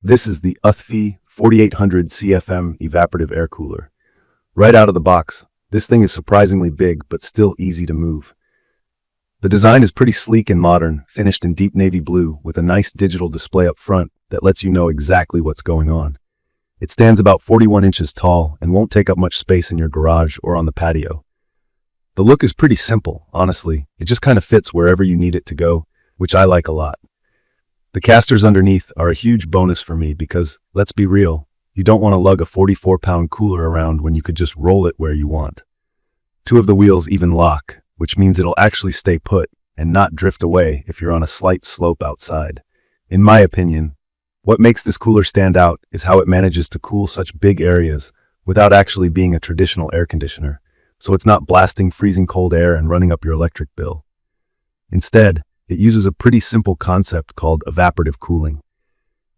This is the Uthfy 4800 CFM Evaporative Air Cooler. Right out of the box, this thing is surprisingly big but still easy to move. The design is pretty sleek and modern, finished in deep navy blue with a nice digital display up front that lets you know exactly what's going on. It stands about 41 inches tall and won't take up much space in your garage or on the patio. The look is pretty simple, honestly. It just kind of fits wherever you need it to go, which I like a lot. The casters underneath are a huge bonus for me because, let's be real, you don't want to lug a 44-pound cooler around when you could just roll it where you want. Two of the wheels even lock, which means it'll actually stay put and not drift away if you're on a slight slope outside. In my opinion, what makes this cooler stand out is how it manages to cool such big areas without actually being a traditional air conditioner, so it's not blasting freezing cold air and running up your electric bill. Instead, it uses a pretty simple concept called evaporative cooling.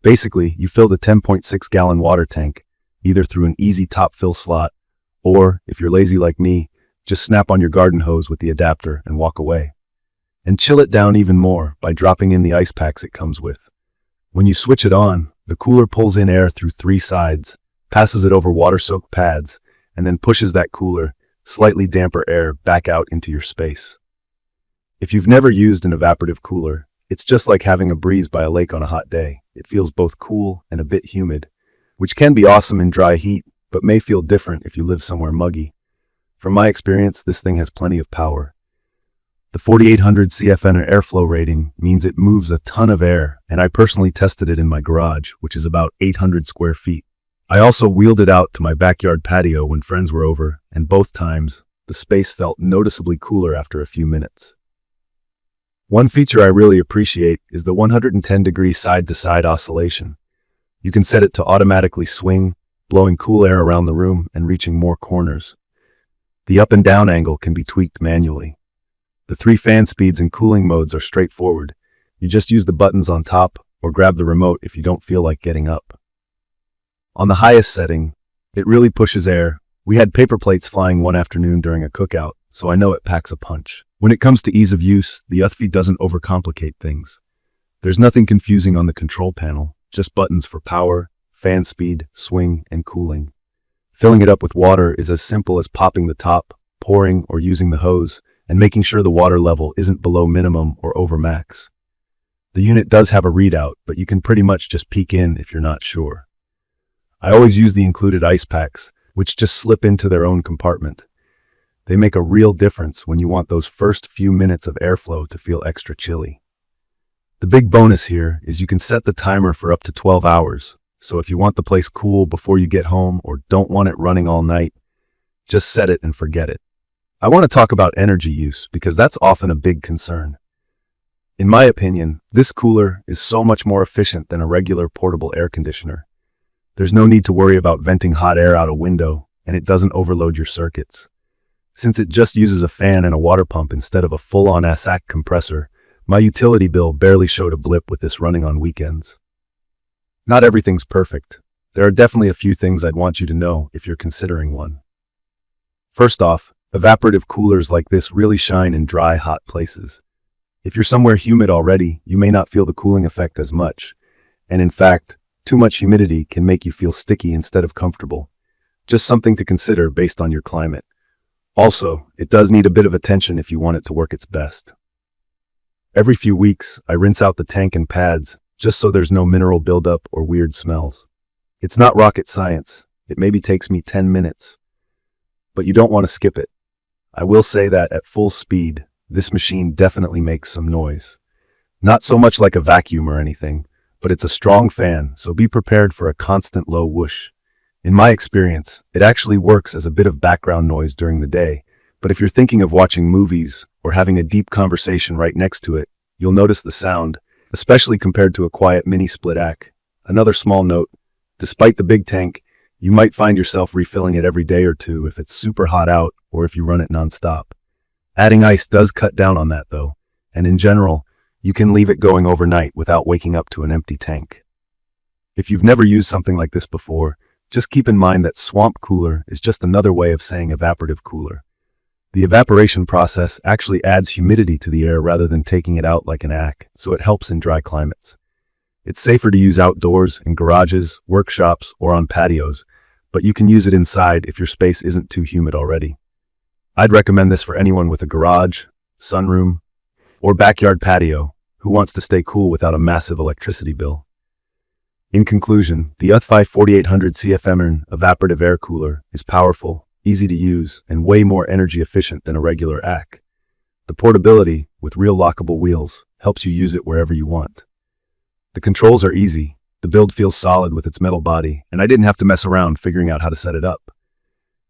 Basically, you fill the 10.6-gallon water tank, either through an easy top fill slot, or, if you're lazy like me, just snap on your garden hose with the adapter and walk away. And chill it down even more by dropping in the ice packs it comes with. When you switch it on, the cooler pulls in air through three sides, passes it over water-soaked pads, and then pushes that cooler, slightly damper air back out into your space. If you've never used an evaporative cooler, it's just like having a breeze by a lake on a hot day. It feels both cool and a bit humid, which can be awesome in dry heat, but may feel different if you live somewhere muggy. From my experience, this thing has plenty of power. The 4800 CFM airflow rating means it moves a ton of air, and I personally tested it in my garage, which is about 800 square feet. I also wheeled it out to my backyard patio when friends were over, and both times, the space felt noticeably cooler after a few minutes. One feature I really appreciate is the 110-degree side-to-side oscillation. You can set it to automatically swing, blowing cool air around the room and reaching more corners. The up and down angle can be tweaked manually. The 3 fan speeds and cooling modes are straightforward. You just use the buttons on top or grab the remote if you don't feel like getting up. On the highest setting, it really pushes air. We had paper plates flying one afternoon during a cookout, so I know it packs a punch. When it comes to ease of use, the Uthfy doesn't overcomplicate things. There's nothing confusing on the control panel, just buttons for power, fan speed, swing, and cooling. Filling it up with water is as simple as popping the top, pouring or using the hose, and making sure the water level isn't below minimum or over max. The unit does have a readout, but you can pretty much just peek in if you're not sure. I always use the included ice packs, which just slip into their own compartment. They make a real difference when you want those first few minutes of airflow to feel extra chilly. The big bonus here is you can set the timer for up to 12 hours, so if you want the place cool before you get home or don't want it running all night, just set it and forget it. I want to talk about energy use because that's often a big concern. In my opinion, this cooler is so much more efficient than a regular portable air conditioner. There's no need to worry about venting hot air out a window, and it doesn't overload your circuits. Since it just uses a fan and a water pump instead of a full-on ASAC compressor, my utility bill barely showed a blip with this running on weekends. Not everything's perfect. There are definitely a few things I'd want you to know if you're considering one. First off, evaporative coolers like this really shine in dry, hot places. If you're somewhere humid already, you may not feel the cooling effect as much. And in fact, too much humidity can make you feel sticky instead of comfortable. Just something to consider based on your climate. Also, it does need a bit of attention if you want it to work its best. Every few weeks, I rinse out the tank and pads, just so there's no mineral buildup or weird smells. It's not rocket science. It maybe takes me 10 minutes. But you don't want to skip it. I will say that at full speed, this machine definitely makes some noise. Not so much like a vacuum or anything, but it's a strong fan, so be prepared for a constant low whoosh. In my experience, it actually works as a bit of background noise during the day, but if you're thinking of watching movies or having a deep conversation right next to it, you'll notice the sound, especially compared to a quiet mini split-ac. Another small note, despite the big tank, you might find yourself refilling it every day or two if it's super hot out or if you run it nonstop. Adding ice does cut down on that though, and in general, you can leave it going overnight without waking up to an empty tank. If you've never used something like this before, just keep in mind that swamp cooler is just another way of saying evaporative cooler. The evaporation process actually adds humidity to the air rather than taking it out like an AC, so it helps in dry climates. It's safer to use outdoors, in garages, workshops, or on patios, but you can use it inside if your space isn't too humid already. I'd recommend this for anyone with a garage, sunroom, or backyard patio who wants to stay cool without a massive electricity bill. In conclusion, the Uthfy 4800 CFM Evaporative Air Cooler is powerful, easy to use, and way more energy efficient than a regular AC. The portability, with real lockable wheels, helps you use it wherever you want. The controls are easy, the build feels solid with its metal body, and I didn't have to mess around figuring out how to set it up.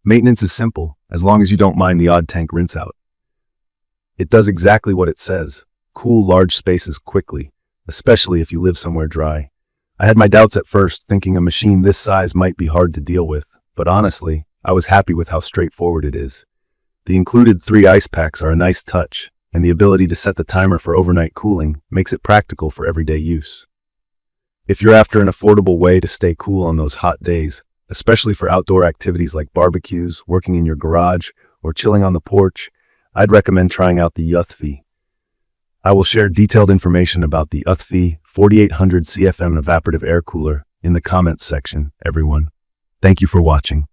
Maintenance is simple, as long as you don't mind the odd tank rinse out. It does exactly what it says: cool large spaces quickly, especially if you live somewhere dry. I had my doubts at first, thinking a machine this size might be hard to deal with, but honestly, I was happy with how straightforward it is. The included 3 ice packs are a nice touch, and the ability to set the timer for overnight cooling makes it practical for everyday use. If you're after an affordable way to stay cool on those hot days, especially for outdoor activities like barbecues, working in your garage, or chilling on the porch, I'd recommend trying out the Uthfy. I will share detailed information about the Uthfy 4800 CFM Evaporative Air Cooler in the comments section, everyone. Thank you for watching.